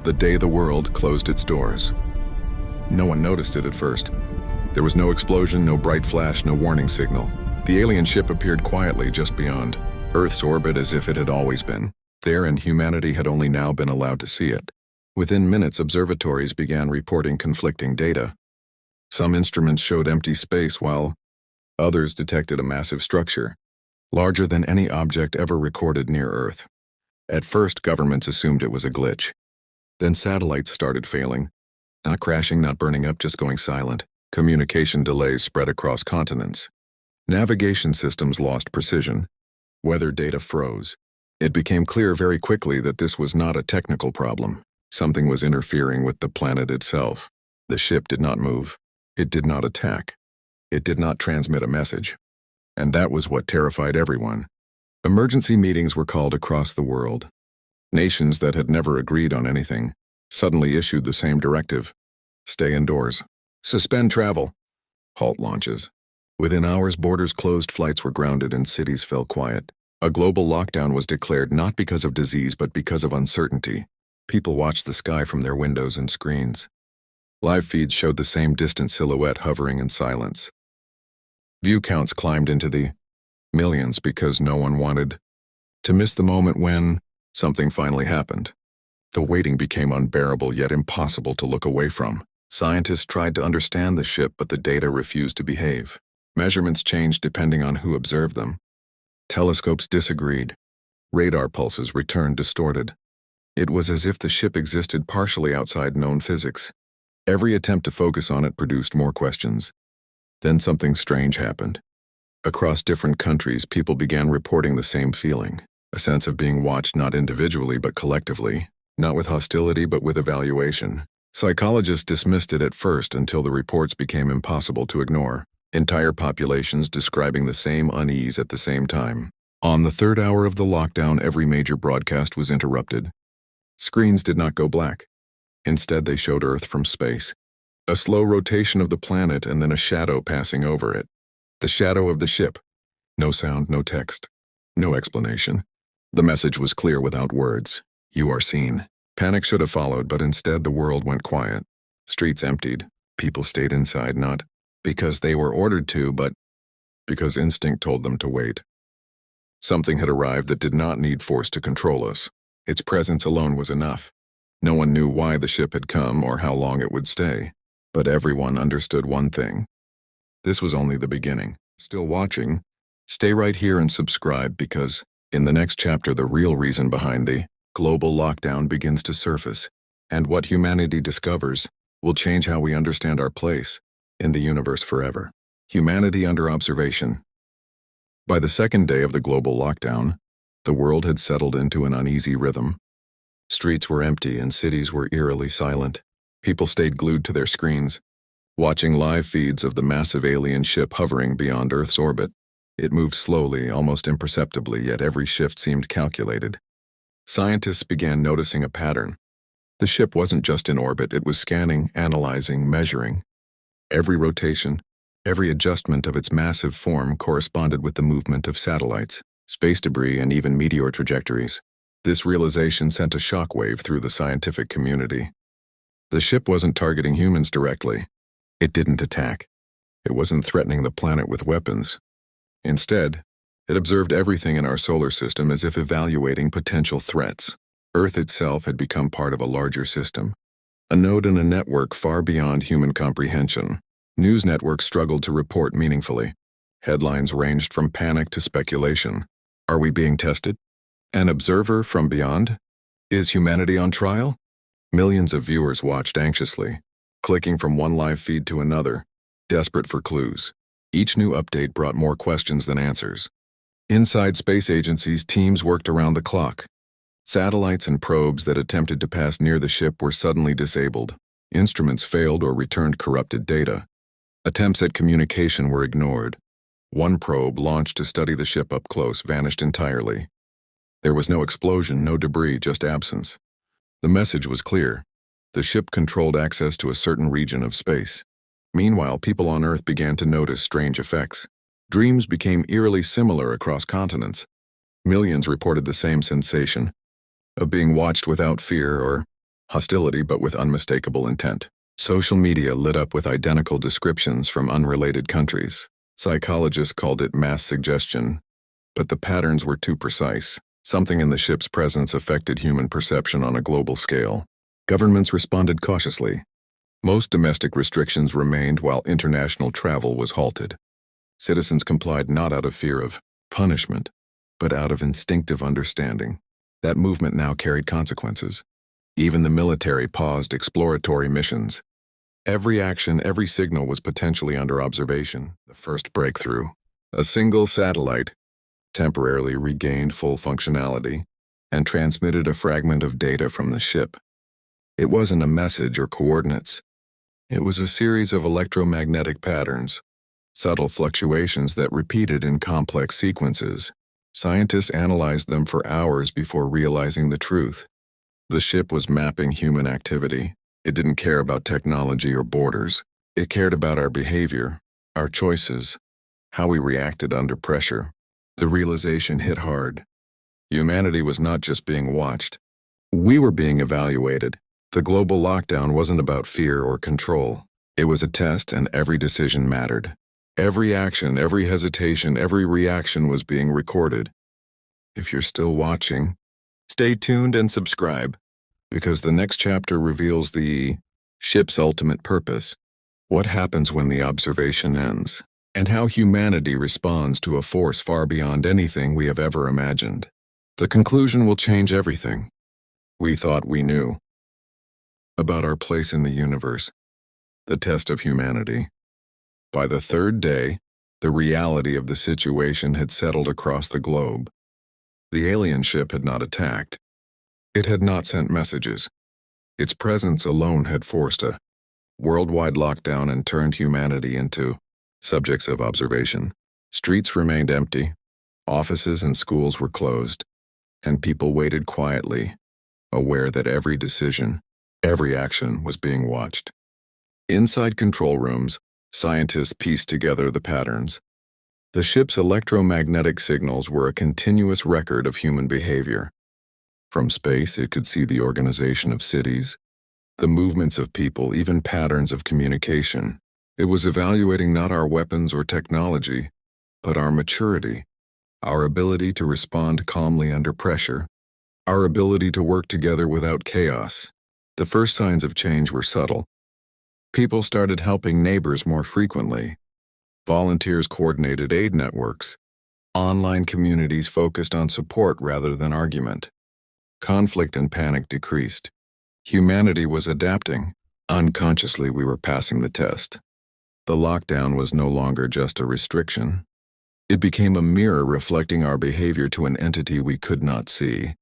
the day the world closed its doors. No one noticed it at first. There was no explosion, no bright flash, no warning signal. The alien ship appeared quietly just beyond Earth's orbit, as if it had always been there, and humanity had only now been allowed to see it. Within minutes, observatories began reporting conflicting data. Some instruments showed empty space, while others detected a massive structure, larger than any object ever recorded near Earth. At first, governments assumed it was a glitch. Then satellites started failing. Not crashing, not burning up, just going silent. Communication delays spread across continents. Navigation systems lost precision. Weather data froze. It became clear very quickly that this was not a technical problem. Something was interfering with the planet itself. The ship did not move. It did not attack. It did not transmit a message. And that was what terrified everyone. Emergency meetings were called across the world. Nations that had never agreed on anything suddenly issued the same directive: stay indoors, suspend travel, halt launches. Within hours, borders closed, flights were grounded, and cities fell quiet. A global lockdown was declared not because of disease but because of uncertainty. People watched the sky from their windows and screens. Live feeds showed the same distant silhouette hovering in silence. View counts climbed into the millions because no one wanted to miss the moment when something finally happened. The waiting became unbearable, yet impossible to look away from. Scientists tried to understand the ship, but the data refused to behave. Measurements changed depending on who observed them. Telescopes disagreed. Radar pulses returned distorted. It was as if the ship existed partially outside known physics. Every attempt to focus on it produced more questions. Then something strange happened. Across different countries, people began reporting the same feeling, a sense of being watched not individually but collectively, not with hostility but with evaluation. Psychologists dismissed it at first until the reports became impossible to ignore. Entire populations describing the same unease at the same time. On the third hour of the lockdown, every major broadcast was interrupted. Screens did not go black. Instead, they showed Earth from space. A slow rotation of the planet and then a shadow passing over it. The shadow of the ship. No sound, no text, no explanation. The message was clear without words. You are seen. Panic should have followed, but instead the world went quiet. Streets emptied. People stayed inside, not because they were ordered to, but because instinct told them to wait. Something had arrived that did not need force to control us. Its presence alone was enough. No one knew why the ship had come or how long it would stay, but everyone understood one thing. This was only the beginning. Still watching? Stay right here and subscribe, because in the next chapter, the real reason behind the global lockdown begins to surface, and what humanity discovers will change how we understand our place in the universe forever. Humanity under observation. By the second day of the global lockdown, the world had settled into an uneasy rhythm. Streets were empty and cities were eerily silent. People stayed glued to their screens, watching live feeds of the massive alien ship hovering beyond Earth's orbit. It moved slowly, almost imperceptibly, yet every shift seemed calculated. Scientists began noticing a pattern. The ship wasn't just in orbit, it was scanning, analyzing, measuring. Every rotation, every adjustment of its massive form corresponded with the movement of satellites, space debris, and even meteor trajectories. This realization sent a shockwave through the scientific community. The ship wasn't targeting humans directly. It didn't attack. It wasn't threatening the planet with weapons. Instead, it observed everything in our solar system as if evaluating potential threats. Earth itself had become part of a larger system, a node in a network far beyond human comprehension. News networks struggled to report meaningfully. Headlines ranged from panic to speculation. Are we being tested? An observer from beyond? Is humanity on trial? Millions of viewers watched anxiously, clicking from one live feed to another, desperate for clues. Each new update brought more questions than answers. Inside space agencies, teams worked around the clock. Satellites and probes that attempted to pass near the ship were suddenly disabled. Instruments failed or returned corrupted data. Attempts at communication were ignored. One probe, launched to study the ship up close, vanished entirely. There was no explosion, no debris, just absence. The message was clear. The ship controlled access to a certain region of space. Meanwhile, people on Earth began to notice strange effects. Dreams became eerily similar across continents. Millions reported the same sensation of being watched without fear or Hostility, but with unmistakable intent. Social media lit up with identical descriptions from unrelated countries. Psychologists called it mass suggestion, but the patterns were too precise. Something in the ship's presence affected human perception on a global scale. Governments responded cautiously. Most domestic restrictions remained while international travel was halted. Citizens complied not out of fear of punishment, but out of instinctive understanding. That movement now carried consequences. Even the military paused exploratory missions. Every action, every signal was potentially under observation. The first breakthrough. A single satellite temporarily regained full functionality and transmitted a fragment of data from the ship. It wasn't a message or coordinates. It was a series of electromagnetic patterns, subtle fluctuations that repeated in complex sequences. Scientists analyzed them for hours before realizing the truth. The ship was mapping human activity. It didn't care about technology or borders. It cared about our behavior, our choices, how we reacted under pressure. The realization hit hard. Humanity was not just being watched. We were being evaluated. The global lockdown wasn't about fear or control. It was a test, and every decision mattered. Every action, every hesitation, every reaction was being recorded. If you're still watching, stay tuned and subscribe, because the next chapter reveals the ship's ultimate purpose, what happens when the observation ends, and how humanity responds to a force far beyond anything we have ever imagined. The conclusion will change everything we thought we knew about our place in the universe, the test of humanity. By the third day, the reality of the situation had settled across the globe. The alien ship had not attacked. It had not sent messages. Its presence alone had forced a worldwide lockdown and turned humanity into subjects of observation. Streets remained empty, offices and schools were closed, and people waited quietly, aware that every decision, every action was being watched. Inside control rooms, scientists pieced together the patterns. The ship's electromagnetic signals were a continuous record of human behavior. From space, it could see the organization of cities, the movements of people, even patterns of communication. It was evaluating not our weapons or technology, but our maturity, our ability to respond calmly under pressure, our ability to work together without chaos. The first signs of change were subtle. People started helping neighbors more frequently. Volunteers coordinated aid networks. Online communities focused on support rather than argument. Conflict and panic decreased. Humanity was adapting. Unconsciously, we were passing the test. The lockdown was no longer just a restriction. It became a mirror reflecting our behavior to an entity we could not see.